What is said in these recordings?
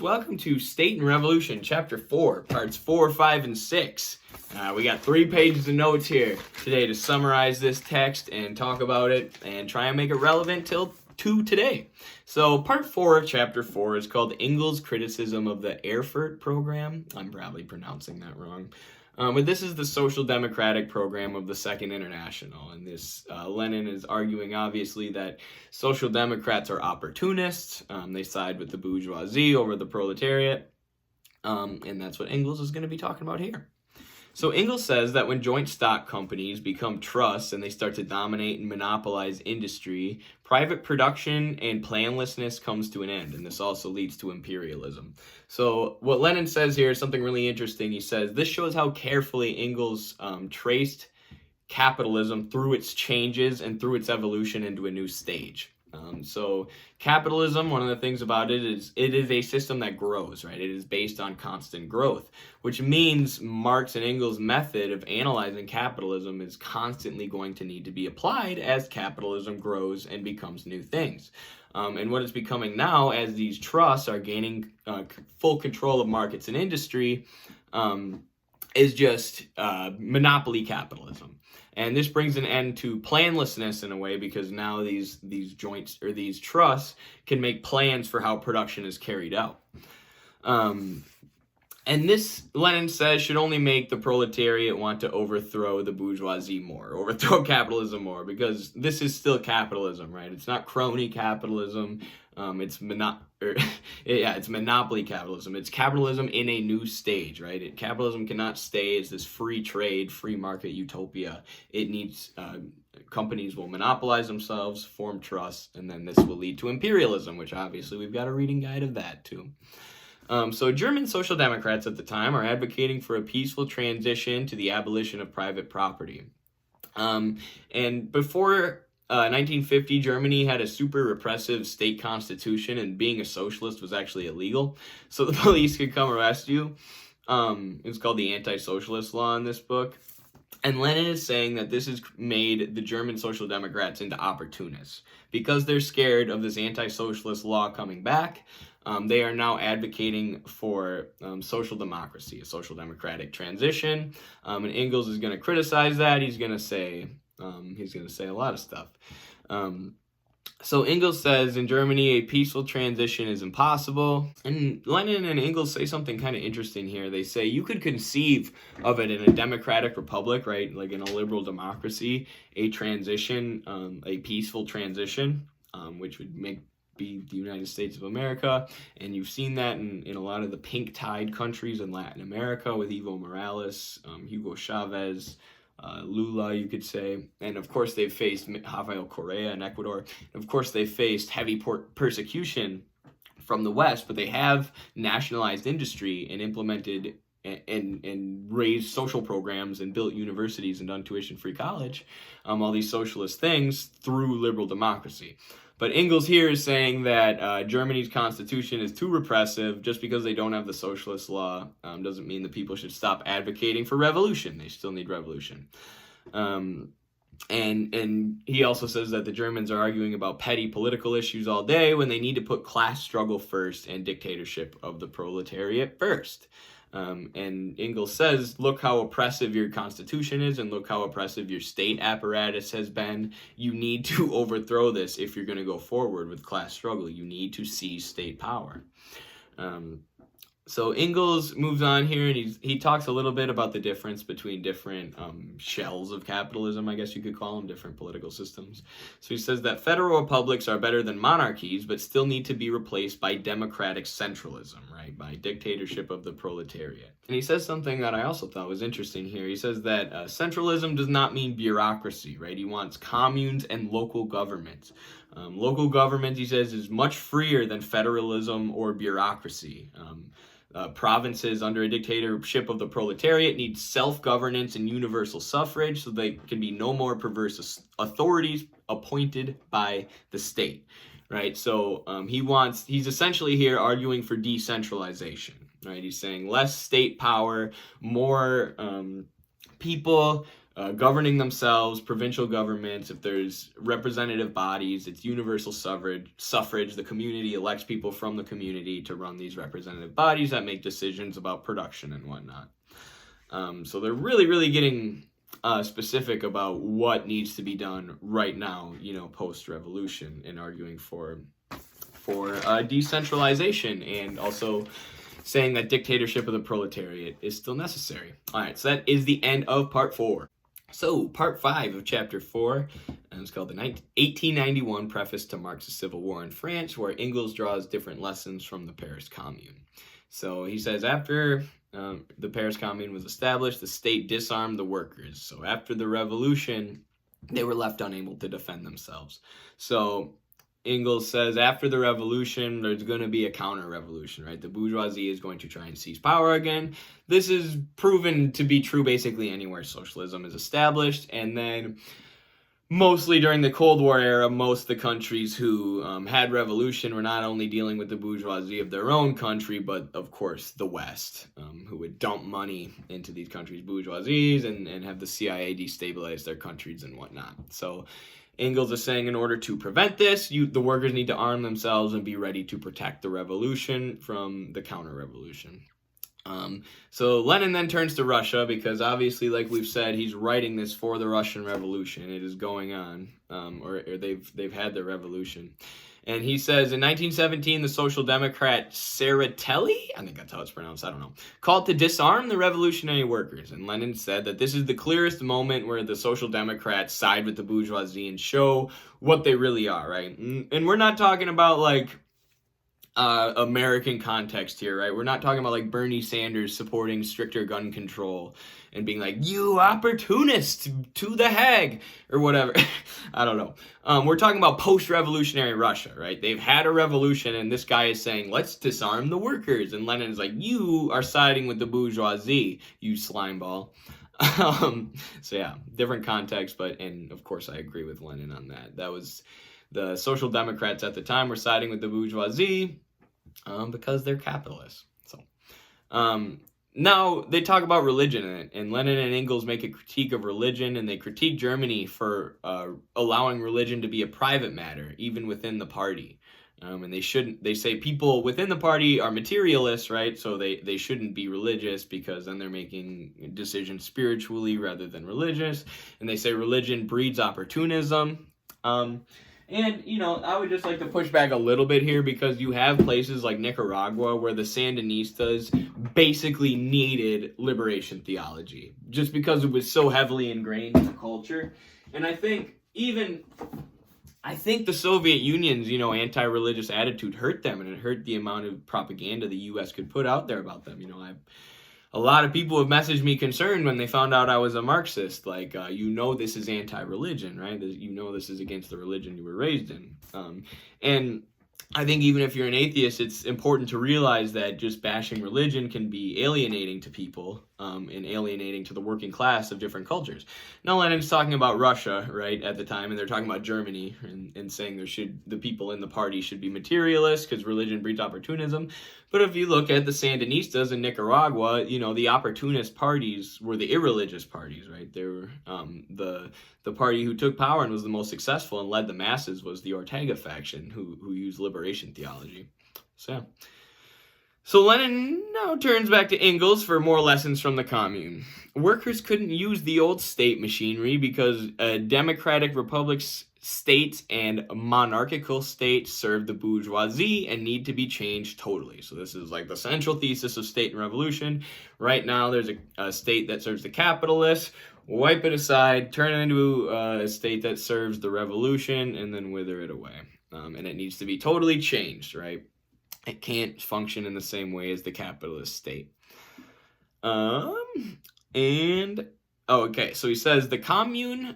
Welcome to State and Revolution, Chapter 4, Parts 4, 5, and 6. We got 3 pages of notes here today to summarize this text and talk about it and try and make it relevant to today. So Part 4 of Chapter 4 is called Engels' Criticism of the Erfurt Program. I'm probably pronouncing that wrong. But this is the social democratic program of the Second International, and this Lenin is arguing obviously that social democrats are opportunists. They side with the bourgeoisie over the proletariat, and that's what Engels is going to be talking about here. So Engels says that when joint stock companies become trusts and they start to dominate and monopolize industry, private production and planlessness comes to an end, and this also leads to imperialism. So what Lenin says here is something really interesting. He says this shows how carefully Engels traced capitalism through its changes and through its evolution into a new stage. So capitalism, one of the things about it is a system that grows, right? It is based on constant growth, which means Marx and Engels' method of analyzing capitalism is constantly going to need to be applied as capitalism grows and becomes new things. And what it's becoming now, as these trusts are gaining full control of markets and industry, is just monopoly capitalism. And this brings an end to planlessness in a way, because now these joints or these trusts can make plans for how production is carried out. And this, Lenin says, should only make the proletariat want to overthrow the bourgeoisie more, overthrow capitalism more, because this is still capitalism, right? It's not crony capitalism. It's monopoly capitalism. It's capitalism in a new stage, right? Capitalism cannot stay as this free trade, free market utopia. It needs, companies will monopolize themselves, form trusts, and then this will lead to imperialism, which obviously we've got a reading guide of that too. So German social democrats at the time are advocating for a peaceful transition to the abolition of private property. And before 1950, Germany had a super repressive state constitution, and being a socialist was actually illegal. So the police could come arrest you. It's called the anti-socialist law in this book. And Lenin is saying that this has made the German social democrats into opportunists. Because they're scared of this anti-socialist law coming back, they are now advocating for social democracy, a social democratic transition. And Engels is going to criticize that. He's going to say a lot of stuff. So Engels says in Germany, a peaceful transition is impossible. And Lenin and Engels say something kind of interesting here. They say you could conceive of it in a democratic republic, right? Like in a liberal democracy, a transition, a peaceful transition, which would be the United States of America. And you've seen that in a lot of the pink tide countries in Latin America with Evo Morales, Hugo Chavez, Lula, you could say. And of course they've faced Rafael Correa in Ecuador. Of course they faced heavy persecution from the West, but they have nationalized industry and implemented and raised social programs and built universities and done tuition-free college, all these socialist things through liberal democracy. But Engels here is saying that Germany's constitution is too repressive. Just because they don't have the socialist law doesn't mean that people should stop advocating for revolution. They still need revolution. And he also says that the Germans are arguing about petty political issues all day when they need to put class struggle first and dictatorship of the proletariat first. And Engels says, look how oppressive your constitution is and look how oppressive your state apparatus has been. You need to overthrow this if you're going to go forward with class struggle. You need to seize state power. So Engels moves on here, and he talks a little bit about the difference between different shells of capitalism, I guess you could call them, different political systems. So he says that federal republics are better than monarchies, but still need to be replaced by democratic centralism, right? By dictatorship of the proletariat. And he says something that I also thought was interesting here. He says that centralism does not mean bureaucracy, right? He wants communes and local governments. Local government, he says, is much freer than federalism or bureaucracy. Provinces under a dictatorship of the proletariat need self-governance and universal suffrage, so they can be no more perverse authorities appointed by the state, right? So he's essentially here arguing for decentralization, right? He's saying less state power, more people governing themselves, provincial governments, if there's representative bodies, it's universal suffrage. The community elects people from the community to run these representative bodies that make decisions about production and whatnot. So they're really, really getting specific about what needs to be done right now, post-revolution, and arguing for decentralization, and also saying that dictatorship of the proletariat is still necessary. All right, so that is the end of part 4. So part 5 of chapter 4 is called the 1891 Preface to Marx's Civil War in France, where Engels draws different lessons from the Paris Commune. So he says, after the Paris Commune was established, the state disarmed the workers. So after the revolution, they were left unable to defend themselves. So Engels says after the revolution, there's going to be a counter-revolution, right? The bourgeoisie is going to try and seize power again. This is proven to be true basically anywhere socialism is established. And then mostly during the Cold War era, most of the countries who had revolution were not only dealing with the bourgeoisie of their own country, but of course the West, who would dump money into these countries' bourgeoisies and have the CIA destabilize their countries and whatnot. So Engels is saying in order to prevent this, the workers need to arm themselves and be ready to protect the revolution from the counter-revolution. So Lenin then turns to Russia because obviously, like we've said, he's writing this for the Russian Revolution. It is going on, or they've had their revolution. And he says, in 1917, the Social Democrat Tseretelli, I think that's how it's pronounced, I don't know, called to disarm the revolutionary workers. And Lenin said that this is the clearest moment where the Social Democrats side with the bourgeoisie and show what they really are, right? And we're not talking about, like, American context here, right? We're not talking about, like, Bernie Sanders supporting stricter gun control and being like, you opportunists, to the Hague, or whatever. I don't know. We're talking about post-revolutionary Russia, right? They've had a revolution, and this guy is saying, let's disarm the workers. And Lenin is like, you are siding with the bourgeoisie, you slimeball. So yeah, different context, and of course I agree with Lenin on that. That was the Social Democrats at the time were siding with the bourgeoisie because they're capitalists. So now they talk about religion in it, and Lenin and Engels make a critique of religion, and they critique Germany for allowing religion to be a private matter, even within the party. And they say people within the party are materialists, right? So they shouldn't be religious because then they're making decisions spiritually rather than religious. And they say religion breeds opportunism. And, I would just like to push back a little bit here because you have places like Nicaragua where the Sandinistas basically needed liberation theology just because it was so heavily ingrained in the culture. And I think the Soviet Union's, anti-religious attitude hurt them, and it hurt the amount of propaganda the U.S. could put out there about them. A lot of people have messaged me concerned when they found out I was a Marxist. Like, this is anti-religion, right? This is against the religion you were raised in. And I think even if you're an atheist, it's important to realize that just bashing religion can be alienating to people and alienating to the working class of different cultures. Now, Lenin's talking about Russia, right, at the time, and they're talking about Germany and saying the people in the party should be materialists because religion breeds opportunism. But if you look at the Sandinistas in Nicaragua, the opportunist parties were the irreligious parties, right? They were the party who took power and was the most successful and led the masses was the Ortega faction who used liberation theology. So Lenin now turns back to Engels for more lessons from the Commune. Workers couldn't use the old state machinery because democratic republics, states, and monarchical states serve the bourgeoisie and need to be changed totally. So this is like the central thesis of State and Revolution. Right now there's a state that serves the capitalists. Wipe it aside, turn it into a state that serves the revolution, and then wither it away. And it needs to be totally changed, right? It can't function in the same way as the capitalist state. So he says the commune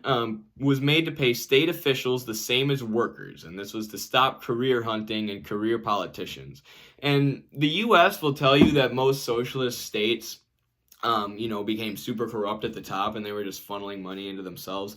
was made to pay state officials the same as workers, and this was to stop career hunting and career politicians. And the U.S. will tell you that most socialist states, became super corrupt at the top, and they were just funneling money into themselves.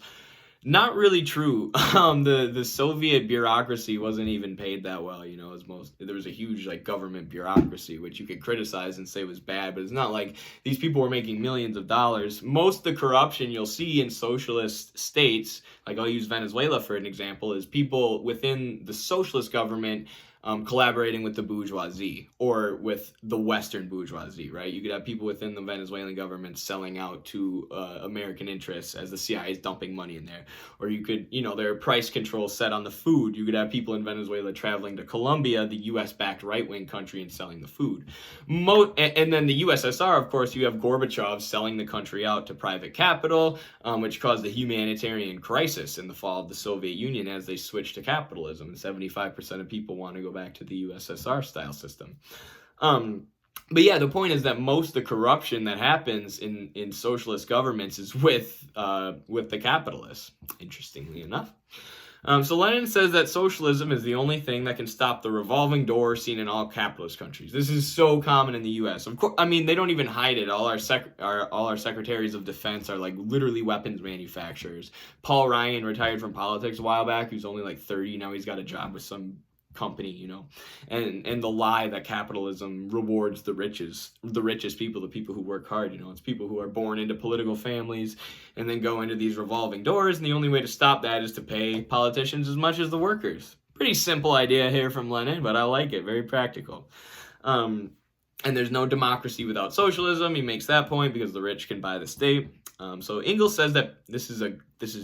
Not really true. The Soviet bureaucracy wasn't even paid that well, you know, as most there was a huge like government bureaucracy which you could criticize and say was bad, but it's not like these people were making millions of dollars. Most of the corruption you'll see in socialist states, like I'll use Venezuela for an example, is people within the socialist government collaborating with the bourgeoisie or with the Western bourgeoisie, right? You could have people within the Venezuelan government selling out to American interests as the CIA is dumping money in there. Or you could, you know, there are price controls set on the food. You could have people in Venezuela traveling to Colombia, the US-backed right-wing country, and selling the food. And then the USSR, of course, you have Gorbachev selling the country out to private capital, which caused the humanitarian crisis in the fall of the Soviet Union as they switched to capitalism. And 75% of people want to go back to the USSR style system. But yeah, the point is that most of the corruption that happens in socialist governments is with the capitalists, interestingly enough. So Lenin says that socialism is the only thing that can stop the revolving door seen in all capitalist countries. This is so common in the U.S. Of course, I mean, they don't even hide it. All our secretaries of defense are like literally weapons manufacturers. Paul Ryan retired from politics a while back. He was only like 30. Now he's got a job with some company, you know, and the lie that capitalism rewards the richest people, the people who work hard, you know, it's people who are born into political families and then go into these revolving doors, and the only way to stop that is to pay politicians as much as the workers. Pretty simple idea here from Lenin, but I like it, very practical. And there's no democracy without socialism. He makes that point because the rich can buy the state. So Engels says that this is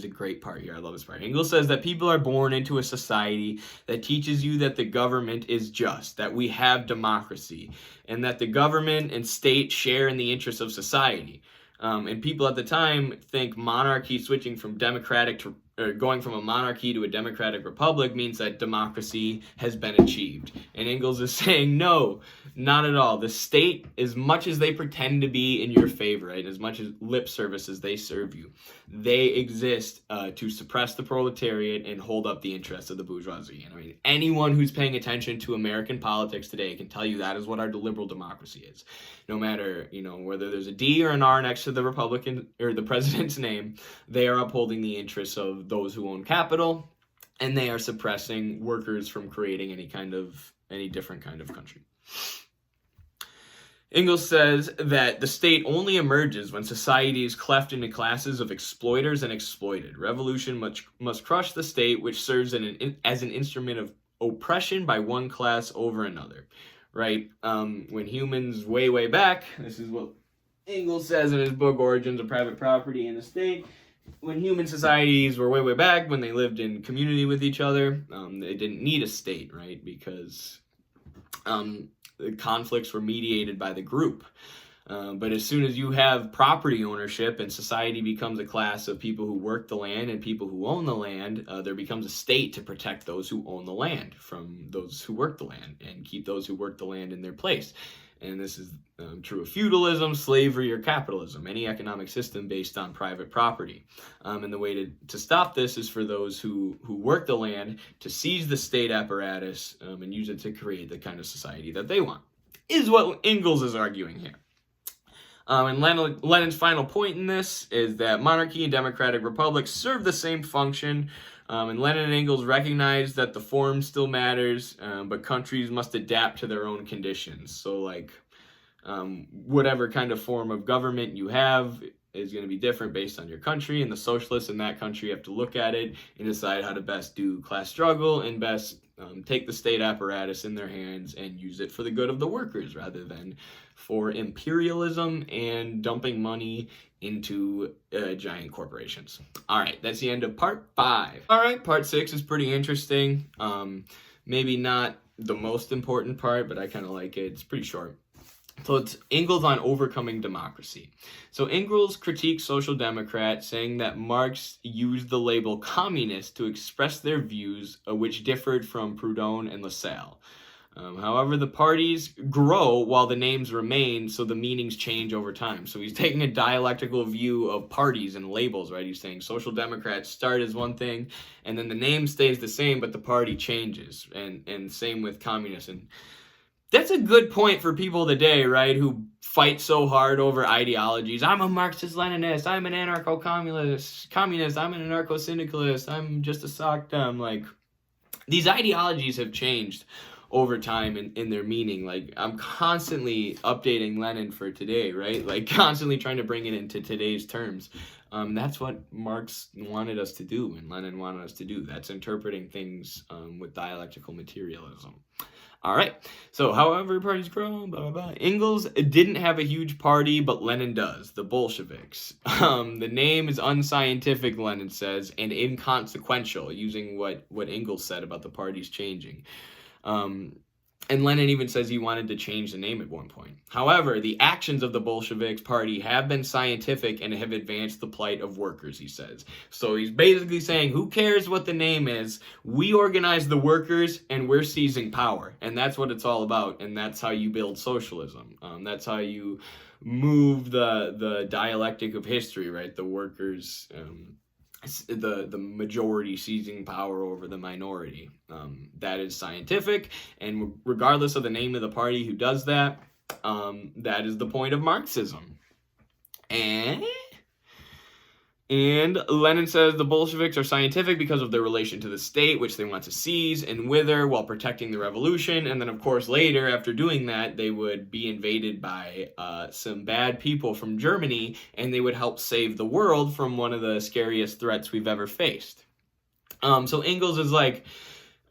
a great part here. I love this part. Engels says that people are born into a society that teaches you that the government is just, that we have democracy, and that the government and state share in the interests of society. And people at the time think monarchy switching from democratic to going from a monarchy to a democratic republic means that democracy has been achieved. And Engels is saying, no, not at all. The state, as much as they pretend to be in your favor, right, as much as lip service as they serve you, they exist to suppress the proletariat and hold up the interests of the bourgeoisie. And I mean, anyone who's paying attention to American politics today can tell you that is what our liberal democracy is. No matter, you know, whether there's a D or an R next to the Republican or the president's name, they are upholding the interests of those who own capital, and they are suppressing workers from creating any different kind of country. Engels says that the state only emerges when society is cleft into classes of exploiters and exploited. Revolution must crush the state, which serves as an instrument of oppression by one class over another. Right? When humans way back, this is what Engels says in his book Origins of Private Property and the State. When human societies were way back, when they lived in community with each other, they didn't need a state, right? Because the conflicts were mediated by the group. But as soon as you have property ownership and society becomes a class of people who work the land and people who own the land, there becomes a state to protect those who own the land from those who work the land and keep those who work the land in their place. And this is true of feudalism, slavery, or capitalism, any economic system based on private property. And the way to stop this is for those who work the land to seize the state apparatus and use it to create the kind of society that they want, is what Engels is arguing here. And Lenin's final point in this is that monarchy and democratic republics serve the same function. And Lenin and Engels recognize that the form still matters, but countries must adapt to their own conditions. So, like, whatever kind of form of government you have is going to be different based on your country, and the socialists in that country have to look at it and decide how to best do class struggle and best take the state apparatus in their hands and use it for the good of the workers rather than for imperialism and dumping money into giant corporations. All right, that's the end of part 5. All right, part 6 is pretty interesting. Maybe not the most important part, but I kind of like it. It's pretty short. So it's Engels on overcoming democracy. So Engels critiques social democrats, saying that Marx used the label communist to express their views, which differed from Proudhon and Lassalle. However, the parties grow while the names remain, so the meanings change over time. So he's taking a dialectical view of parties and labels, right? He's saying social democrats start as one thing, and then the name stays the same, but the party changes. And same with communists. And That's a good point for people today, right, who fight so hard over ideologies. I'm a Marxist-Leninist. I'm an anarcho-communist. I'm an anarcho-syndicalist. I'm just a sock dumb. Like, these ideologies have changed over time in their meaning. Like, I'm constantly updating Lenin for today, right? Like, constantly trying to bring it into today's terms. That's what Marx wanted us to do and Lenin wanted us to do. That's interpreting things with dialectical materialism. All right, so however parties grow, blah, blah, blah. Engels didn't have a huge party, but Lenin does, the Bolsheviks. The name is unscientific, Lenin says, and inconsequential, using what Engels said about the parties changing. And Lenin even says he wanted to change the name at one point. However, the actions of the Bolsheviks party have been scientific and have advanced the plight of workers, he says. So he's basically saying, who cares what the name is? We organize the workers and we're seizing power. And that's what it's all about. And that's how you build socialism. That's how you move the dialectic of history, right? The workers... the majority seizing power over the minority. That is scientific, and regardless of the name of the party who does that, that is the point of Marxism. And Lenin says the Bolsheviks are scientific because of their relation to the state, which they want to seize and wither while protecting the revolution. And then, of course, later, after doing that, they would be invaded by some bad people from Germany, and they would help save the world from one of the scariest threats we've ever faced. So Engels is like,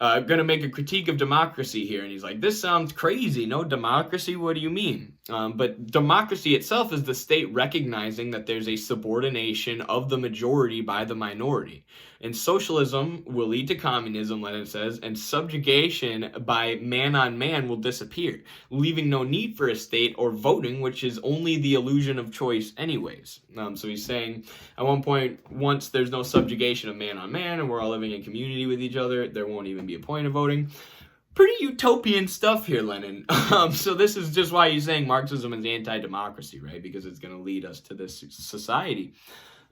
going to make a critique of democracy here. And he's like, this sounds crazy. No democracy? What do you mean? But democracy itself is the state recognizing that there's a subordination of the majority by the minority. And socialism will lead to communism, Lenin says, and subjugation by man on man will disappear, leaving no need for a state or voting, which is only the illusion of choice anyways. So he's saying at one point, once there's no subjugation of man on man and we're all living in community with each other, there won't even be a point of voting. Pretty utopian stuff here, Lenin. So this is just why he's saying Marxism is anti-democracy, right? Because it's going to lead us to this society.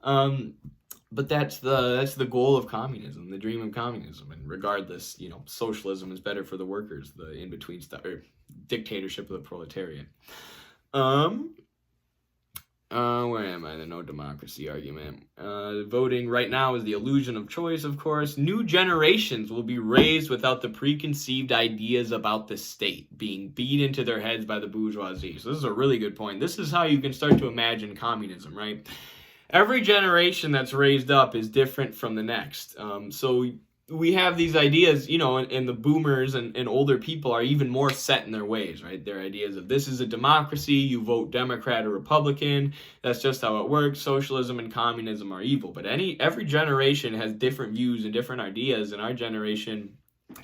But that's the goal of communism, the dream of communism. And regardless, socialism is better for the workers, the in-between stuff, or dictatorship of the proletariat. Where am I? The no democracy argument. Voting right now is the illusion of choice, of course. New generations will be raised without the preconceived ideas about the state being beat into their heads by the bourgeoisie. So this is a really good point. This is how you can start to imagine communism, right? Every generation that's raised up is different from the next. So we have these ideas, and the boomers and older people are even more set in their ways, right? Their ideas of this is a democracy, you vote Democrat or Republican, that's just how it works. Socialism and communism are evil. But every generation has different views and different ideas, and our generation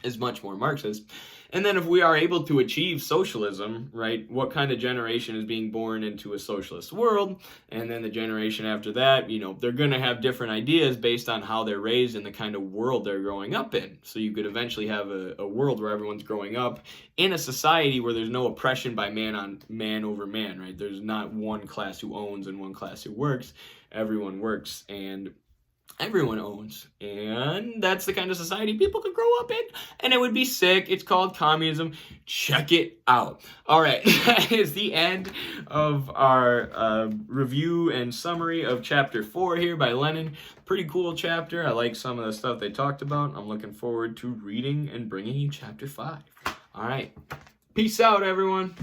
is much more Marxist. And then if we are able to achieve socialism, right, what kind of generation is being born into a socialist world? And then the generation after that, they're going to have different ideas based on how they're raised and the kind of world they're growing up in. So you could eventually have a world where everyone's growing up in a society where there's no oppression by man over man, right? There's not one class who owns and one class who works. Everyone works and everyone owns, and that's the kind of society people could grow up in, and it would be sick. It's called communism. Check it out. All right, that is the end of our review and summary of chapter 4 here by Lenin. Pretty cool chapter. I like some of the stuff they talked about. I'm looking forward to reading and bringing you chapter 5. All right, peace out, everyone.